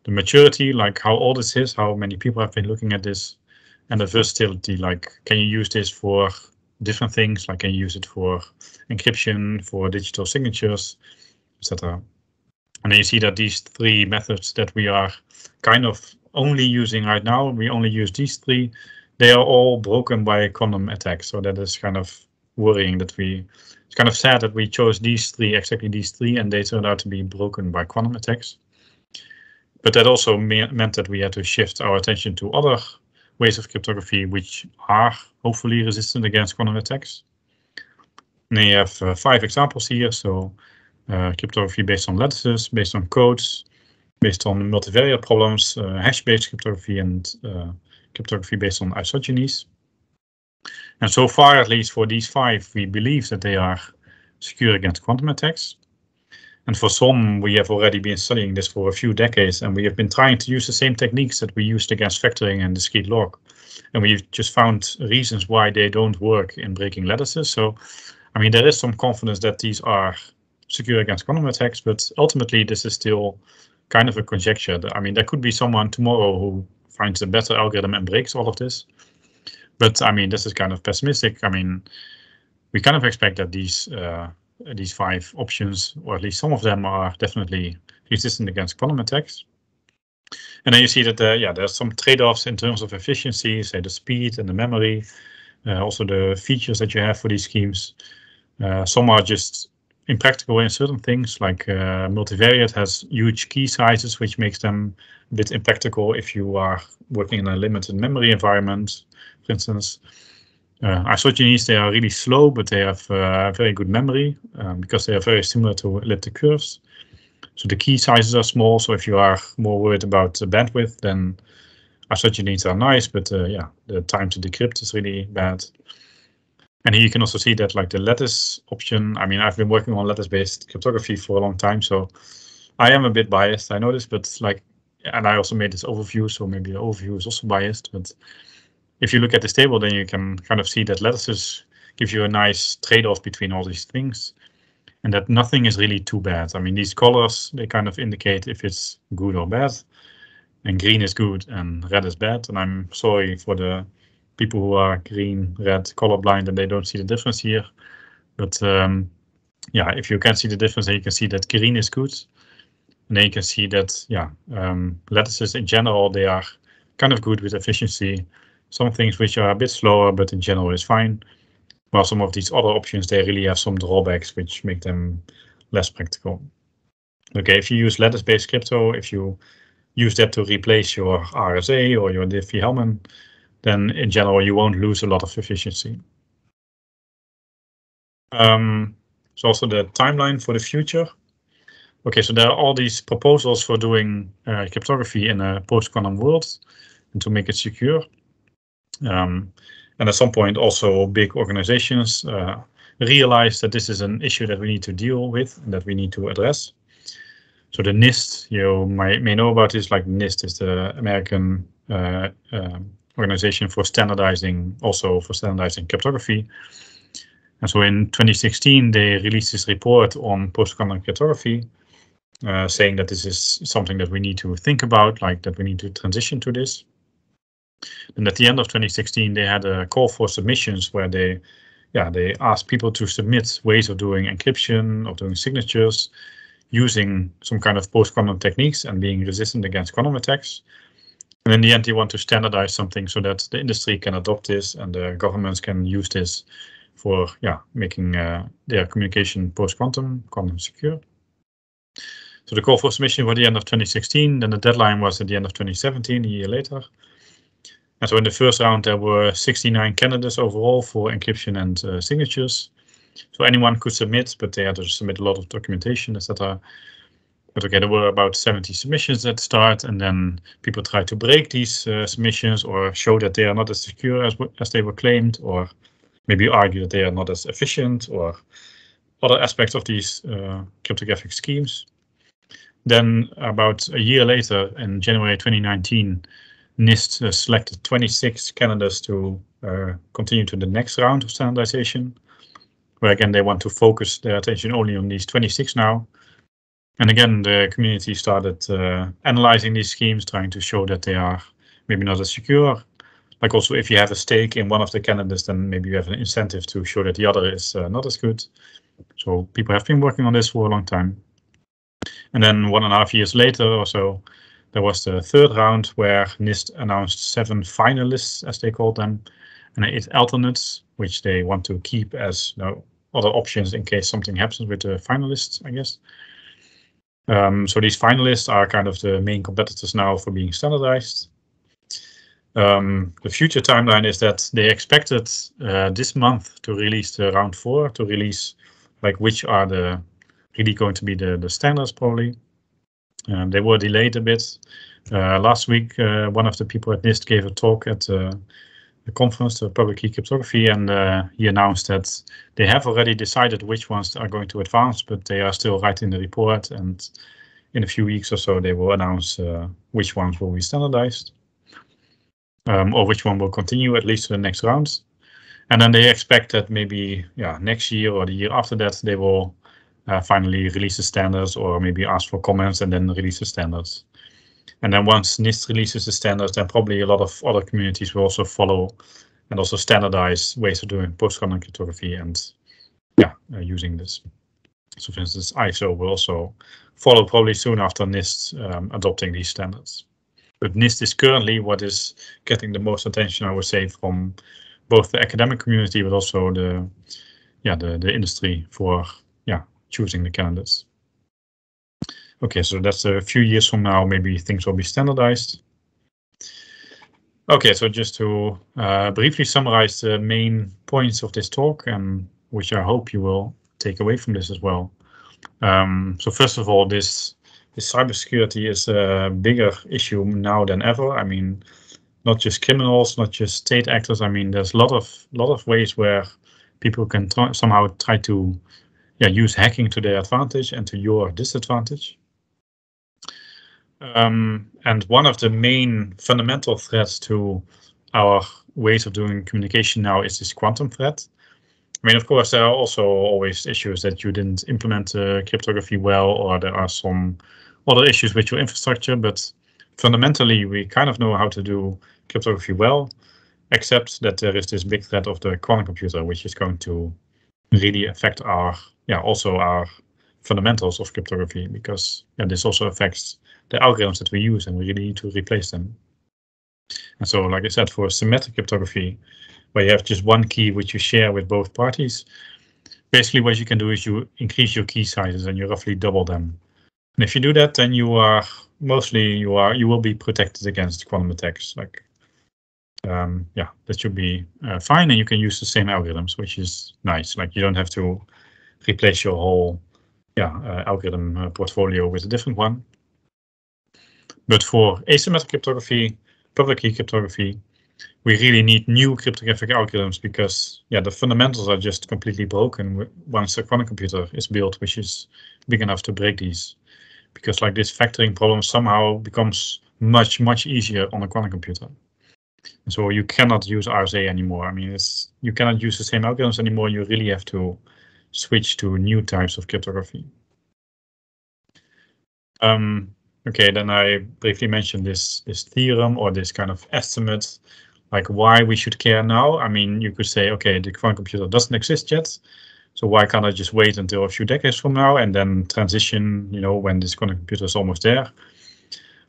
the maturity, like how old it is, how many people have been looking at this, and the versatility, like can you use this for different things, like can you use it for encryption, for digital signatures, etc. And then you see that these three methods that we are kind of only using right now, we only use these three, they are all broken by quantum attacks. So that is kind of worrying that it's kind of sad that we chose these three, exactly these three, and they turned out to be broken by quantum attacks. But that also meant that we had to shift our attention to other ways of cryptography which are hopefully resistant against quantum attacks. And then you have 5 examples here. So cryptography based on lattices, based on codes, based on multivariate problems, hash-based cryptography, and cryptography based on isogenies. And so far, at least for these 5, we believe that they are secure against quantum attacks. And for some, we have already been studying this for a few decades, and we have been trying to use the same techniques that we used against factoring and discrete log. And we've just found reasons why they don't work in breaking lattices. So, I mean, there is some confidence that these are secure against quantum attacks, but ultimately this is still kind of a conjecture. I mean, there could be someone tomorrow who finds a better algorithm and breaks all of this. But I mean, this is kind of pessimistic. I mean, we kind of expect that these 5 options, or at least some of them, are definitely resistant against quantum attacks. And then you see that there's some trade-offs in terms of efficiency, say the speed and the memory, also the features that you have for these schemes. Some are just impractical in certain things, like multivariate has huge key sizes, which makes them a bit impractical if you are working in a limited memory environment, for instance. Isogenies, they are really slow, but they have very good memory because they are very similar to elliptic curves. So the key sizes are small, so if you are more worried about the bandwidth, then isogenies are nice, but yeah, the time to decrypt is really bad. And here you can also see that like the lattice option, I mean, I've been working on lattice-based cryptography for a long time, so I am a bit biased, I know this, but like, and I also made this overview, so maybe the overview is also biased, but if you look at this table, then you can kind of see that lattices give you a nice trade-off between all these things, and that nothing is really too bad. I mean, these colors, they kind of indicate if it's good or bad, and green is good and red is bad, and I'm sorry for the people who are green, red, colorblind, and they don't see the difference here. But yeah, if you can see the difference, then you can see that green is good. And then you can see that, yeah, lattices in general, they are kind of good with efficiency. Some things which are a bit slower, but in general is fine. While some of these other options, they really have some drawbacks, which make them less practical. Okay, if you use lattice-based crypto, if you use that to replace your RSA or your Diffie-Hellman, then in general, you won't lose a lot of efficiency. So also the timeline for the future. Okay, so there are all these proposals for doing cryptography in a post-quantum world and to make it secure. And at some point, also big organizations realize that this is an issue that we need to deal with and that we need to address. So the NIST, you may know about this, like NIST is the American organization for standardizing, also for standardizing cryptography. And so in 2016, they released this report on post-quantum cryptography, saying that this is something that we need to think about, like that we need to transition to this. And at the end of 2016, they had a call for submissions where they asked people to submit ways of doing encryption, of doing signatures, using some kind of post-quantum techniques and being resistant against quantum attacks. And in the end, they want to standardize something so that the industry can adopt this and the governments can use this for making their communication post-quantum, quantum secure. So the call for submission was at the end of 2016, then the deadline was at the end of 2017, a year later. And so in the first round, there were 69 candidates overall for encryption and signatures. So anyone could submit, but they had to submit a lot of documentation, etc. But okay, there were about 70 submissions at the start, and then people tried to break these submissions or show that they are not as secure as they were claimed, or maybe argue that they are not as efficient, or other aspects of these cryptographic schemes. Then about a year later, in January 2019, NIST selected 26 candidates to continue to the next round of standardization, where again they want to focus their attention only on these 26 now. And again, the community started analyzing these schemes, trying to show that they are maybe not as secure. Like also, if you have a stake in one of the candidates, then maybe you have an incentive to show that the other is not as good. So people have been working on this for a long time. And then 1.5 years later or so, there was the third round where NIST announced 7 finalists, as they called them, and 8 alternates, which they want to keep as other options in case something happens with the finalists, I guess. So these finalists are kind of the main competitors now for being standardized. The future timeline is that they expected this month to release the round 4, to release like which are the really going to be the standards probably. They were delayed a bit. Last week, one of the people at NIST gave a talk at the conference, the Public Key Cryptography, and he announced that they have already decided which ones are going to advance, but they are still writing the report, and in a few weeks or so, they will announce which ones will be standardized, or which one will continue at least to the next rounds. And then they expect that maybe next year or the year after that, they will finally release the standards, or maybe ask for comments and then release the standards. And then once NIST releases the standards, then probably a lot of other communities will also follow and also standardize ways of doing post-quantum cryptography and using this. So for instance, ISO will also follow probably soon after NIST adopting these standards. But NIST is currently what is getting the most attention, I would say, from both the academic community, but also the industry for choosing the candidates. Okay, so that's a few years from now, maybe things will be standardized. Okay, so just to briefly summarize the main points of this talk, and which I hope you will take away from this as well. So first of all, this cybersecurity is a bigger issue now than ever. I mean, not just criminals, not just state actors. I mean, there's a lot of ways where people can somehow try to use hacking to their advantage and to your disadvantage. And one of the main fundamental threats to our ways of doing communication now is this quantum threat. I mean, of course, there are also always issues that you didn't implement cryptography well, or there are some other issues with your infrastructure, but fundamentally, we kind of know how to do cryptography well, except that there is this big threat of the quantum computer, which is going to really affect our fundamentals of cryptography, because this also affects the algorithms that we use, and we really need to replace them. And so, like I said, for symmetric cryptography, where you have just one key which you share with both parties, basically what you can do is you increase your key sizes and you roughly double them. And if you do that, then you will be protected against quantum attacks. Like, that should be fine, and you can use the same algorithms, which is nice. Like, you don't have to replace your whole algorithm portfolio with a different one. But for asymmetric cryptography, public key cryptography, we really need new cryptographic algorithms, because the fundamentals are just completely broken once a quantum computer is built, which is big enough to break these. Because like this factoring problem somehow becomes much, much easier on a quantum computer. And so you cannot use RSA anymore. I mean, you cannot use the same algorithms anymore. You really have to switch to new types of cryptography. Okay, then I briefly mentioned this theorem, or this kind of estimate, like why we should care now. I mean, you could say, okay, the quantum computer doesn't exist yet, so why can't I just wait until a few decades from now and then transition, when this quantum computer is almost there?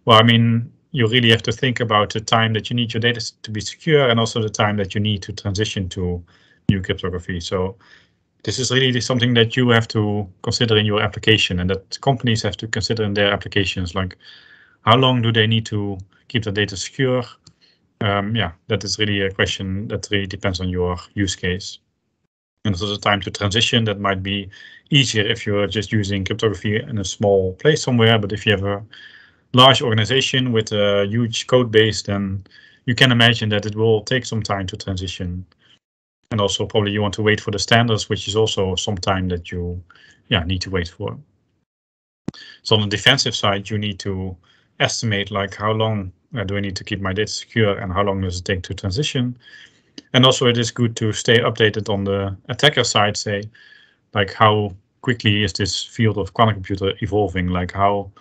Well, I mean, you really have to think about the time that you need your data to be secure, and also the time that you need to transition to new cryptography. So this is really something that you have to consider in your application, and that companies have to consider in their applications, like how long do they need to keep the data secure? That is really a question that really depends on your use case. And also the time to transition, that might be easier if you're just using cryptography in a small place somewhere, but if you have a large organization with a huge code base, then you can imagine that it will take some time to transition. And also probably you want to wait for the standards, which is also some time that you need to wait for. So on the defensive side, you need to estimate like how long do I need to keep my data secure, and how long does it take to transition. And also it is good to stay updated on the attacker side, say, like how quickly is this field of quantum computer evolving? Like how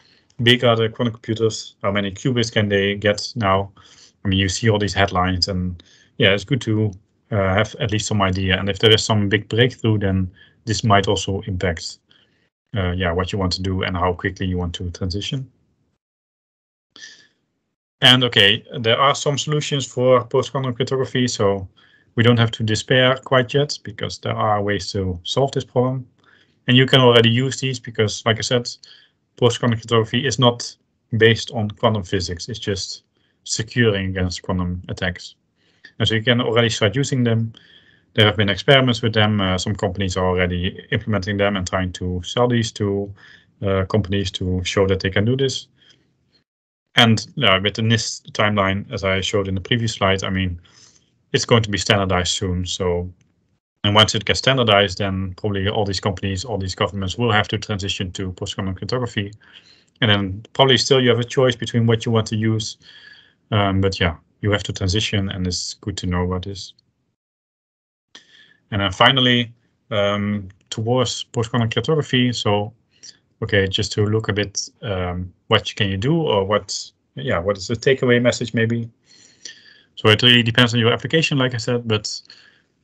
big are the quantum computers? How many qubits can they get now? I mean, you see all these headlines, and it's good to have at least some idea. And if there is some big breakthrough, then this might also impact what you want to do and how quickly you want to transition. And okay, there are some solutions for post-quantum cryptography, so we don't have to despair quite yet, because there are ways to solve this problem. And you can already use these, because like I said, post-quantum cryptography is not based on quantum physics. It's just securing against quantum attacks. And so you can already start using them. There have been experiments with them. Some companies are already implementing them and trying to sell these to companies to show that they can do this. And with the NIST timeline, as I showed in the previous slide, I mean, it's going to be standardized soon. So, and once it gets standardized, then probably all these companies, all these governments will have to transition to post-quantum cryptography. And then probably still you have a choice between what you want to use. But you have to transition, and it's good to know about this. And then finally, towards post-quantum cryptography. So, okay, just to look a bit, what can you do, or what is the takeaway message maybe? So it really depends on your application, like I said. But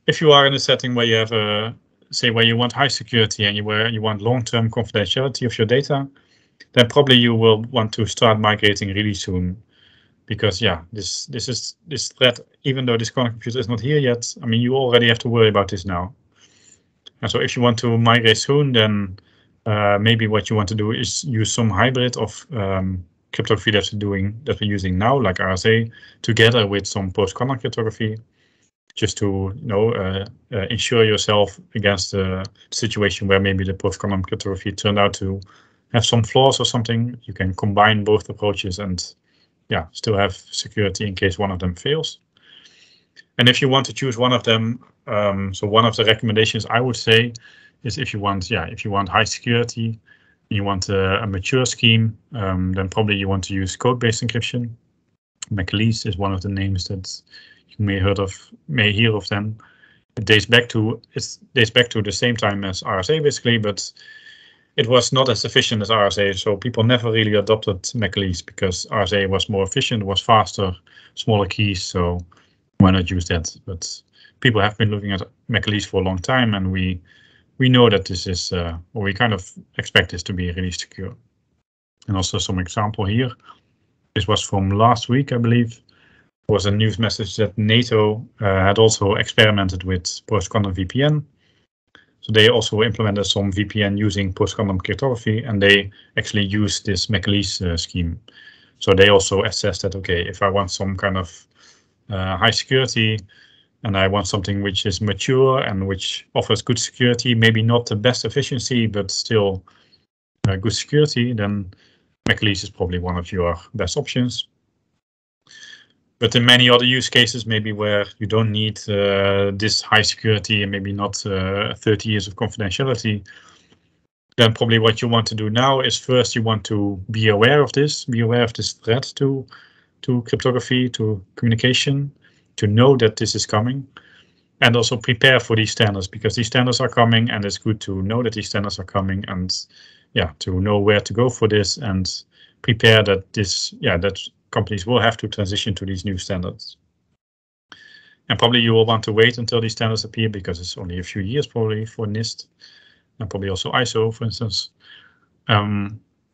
if you are in a setting where you have where you want high security and where you want long-term confidentiality of your data, then probably you will want to start migrating really soon. Because this threat, even though this quantum computer is not here yet, I mean, you already have to worry about this now. And so if you want to migrate soon, then maybe what you want to do is use some hybrid of cryptography that we're using now, like RSA, together with some post-quantum cryptography, just to ensure yourself against a situation where maybe the post-quantum cryptography turned out to have some flaws or something. You can combine both approaches and still have security in case one of them fails. And if you want to choose one of them, so one of the recommendations I would say is if you want high security, you want a mature scheme, then probably you want to use code-based encryption. McAleese is one of the names that you may hear of them. It dates back to the same time as RSA basically, but it was not as efficient as RSA, so people never really adopted McAleese because RSA was more efficient, was faster, smaller keys, so why not use that? But people have been looking at McAleese for a long time, and we know that this is, or we kind of expect this to be really secure. And also some example here. This was from last week, I believe. It was a news message that NATO had also experimented with post-quantum VPN. So they also implemented some VPN using post-quantum cryptography, and they actually used this McAleese scheme. So they also assessed that, okay, if I want some kind of high security, and I want something which is mature and which offers good security, maybe not the best efficiency, but still good security, then McAleese is probably one of your best options. But in many other use cases, maybe where you don't need this high security and maybe not 30 years of confidentiality, then probably what you want to do now is first you want to be aware of this threat to cryptography, to communication, to know that this is coming, and also prepare for these standards, because these standards are coming, and it's good to know that these standards are coming, and to know where to go for this, and prepare that that companies will have to transition to these new standards. And probably you will want to wait until these standards appear, because it's only a few years probably for NIST, and probably also ISO, for instance.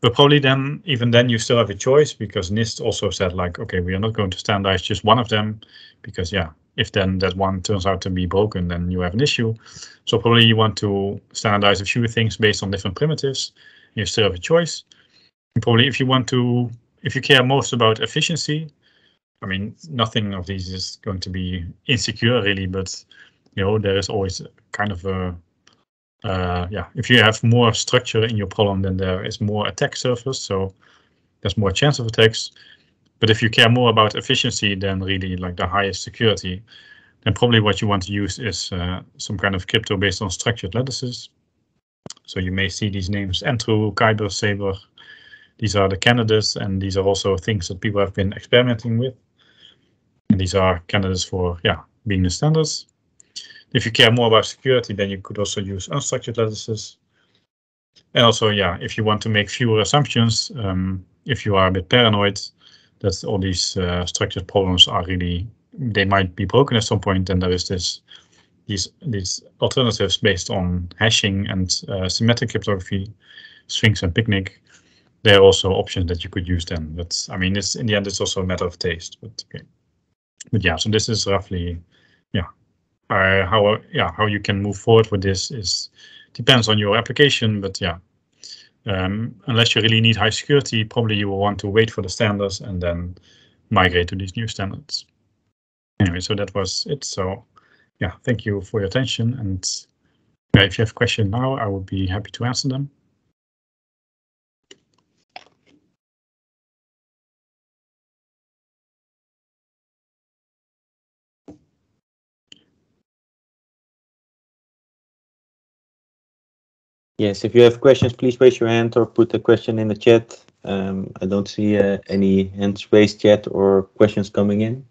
But probably even then you still have a choice, because NIST also said, like, okay, we are not going to standardize just one of them, because if then that one turns out to be broken, then you have an issue. So probably you want to standardize a few things based on different primitives. You still have a choice. And probably if you care most about efficiency, I mean, nothing of these is going to be insecure really, but there is always kind of a if you have more structure in your problem, then there is more attack surface, so there's more chance of attacks. But if you care more about efficiency than really like the highest security, then probably what you want to use is some kind of crypto based on structured lattices. So you may see these names: Entru, Kyber, Saber. These are the candidates, and these are also things that people have been experimenting with. And these are candidates for being the standards. If you care more about security, then you could also use unstructured lattices. And also, if you want to make fewer assumptions, if you are a bit paranoid that all these structured problems are they might be broken at some point, then there is these alternatives based on hashing and symmetric cryptography, Sphinx and Picnic. There are also options that you could use then. But I mean, in the end, it's also a matter of taste. But okay. But so this is roughly how you can move forward with this depends on your application, but unless you really need high security, probably you will want to wait for the standards and then migrate to these new standards. Anyway, so that was it. So thank you for your attention, and if you have questions now, I would be happy to answer them. Yes, if you have questions, please raise your hand or put a question in the chat. I don't see any hands raised yet or questions coming in. In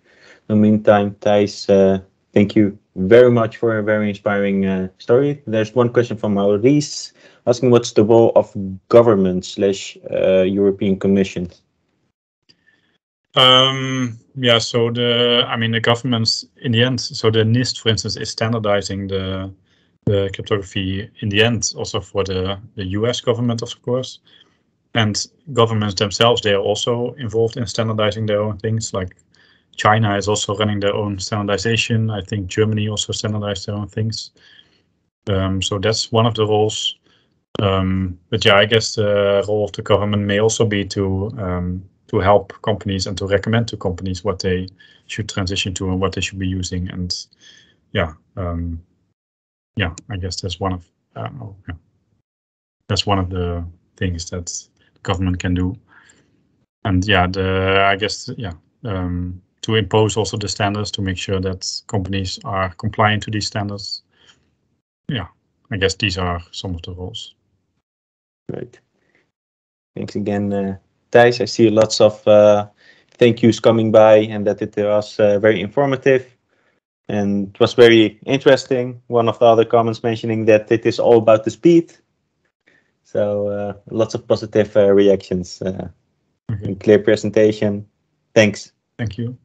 the meantime, Thijs, thank you very much for a very inspiring story. There's one question from Maurice asking, what's the role of government / European Commission? So the governments in the end, so the NIST, for instance, is standardizing the cryptography in the end, also for the US government, of course. And governments themselves, they are also involved in standardizing their own things. Like China is also running their own standardization. I think Germany also standardized their own things. So that's one of the roles. But yeah, I guess the role of the government may also be to help companies and to recommend to companies what they should transition to and what they should be using. And yeah, I guess that's one of that's one of the things that the government can do. And yeah, I guess to impose also the standards to make sure that companies are compliant to these standards. Yeah, I guess these are some of the roles. Great. Thanks again, Thijs. I see lots of thank yous coming by, and that it was very informative and it was very interesting. One of the other comments mentioning that it is all about the speed. So lots of positive reactions and clear presentation. Thanks. Thank you.